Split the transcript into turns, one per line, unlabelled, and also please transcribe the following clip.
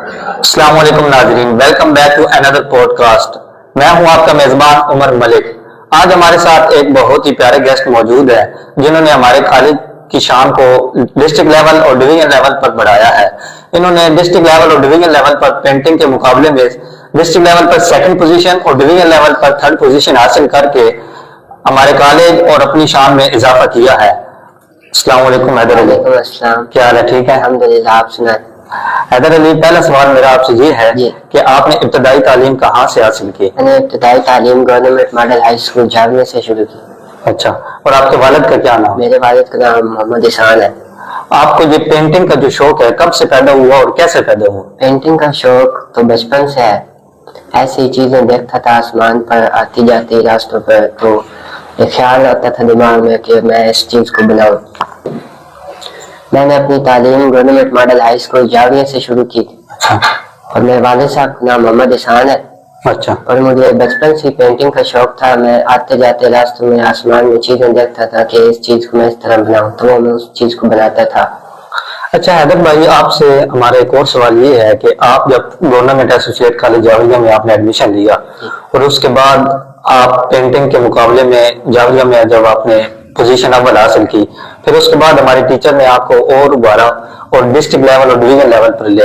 अस्सलाम वालेकुम नाजरीन, welcome back to another podcast. मैं हूं आपका मेजबान उमर मलिक। आज हमारे साथ एक बहुत ही प्यारे गेस्ट मौजूद है जिन्होंने हमारे कॉलेज की शान को डिस्ट्रिक्ट लेवल और डिवीजन लेवल पर बढ़ाया है। इन्होंने डिस्ट्रिक्ट लेवल और डिवीजन लेवल पर पेंटिंग के मुकाबले में डिस्ट्रिक्ट लेवल पर सेकंड पोजीशन और डिवीजन लेवल पर थर्ड पोजीशन हासिल करके हमारे कॉलेज और अपनी शान में इजाफा किया है। अस्सलाम वालेकुम हैदर अली। क्या हाल है? ठीक है,
अल्हम्दुलिल्लाह। आप सुनाएं।
हैदर अली, पहला सवाल मेरा आपसे ये है कि आपने इब्तदाई तालीम कहाँ से हासिल की?
मैंने इब्तदाई तालीम government model high school Jamia से शुरू की।
अच्छा, और आपके वालिद का क्या नाम?
मेरे वालिद का नाम मोहम्मद इहसान है।
आपको ये पेंटिंग का जो शौक है कब से पैदा हुआ और कैसे पैदा हुआ?
पेंटिंग का शौक तो बचपन से है। ऐसी चीजें देखता था आसमान पर आती जाती रास्तों पर, तो एक ख्याल आता था दिमाग में कि मैं इस चीज को बनाऊं। मैंने अपनी तालीम government model high school Jamia से शुरू की थी।
अच्छा।
और मेरे वालिद साहब का नाम मोहम्मद इहसान है।
अच्छा।
और मुझे बचपन से पेंटिंग का शौक था। मैं आते जाते रास्तों में आसमान में चीजें देखता था कि इस चीज को मैं इस तरह बनाऊं, तो मैं उस चीज को बनाता था।
अच्छा हैदर भाई, आपसे हमारा एक और सवाल ये है कि आप जब गवर्नमेंट एसोसिएट कॉलेज जाविया में आपने एडमिशन लिया और उसके बाद आप पेंटिंग के मुकाबले में जाविया में जब आपने पोजीशन अव्वल हासिल की, फिर उसके बाद हमारे टीचर ने आपको और उभारा और डिस्ट्रिक्ट लेवल और डिवीजन लेवल पर ले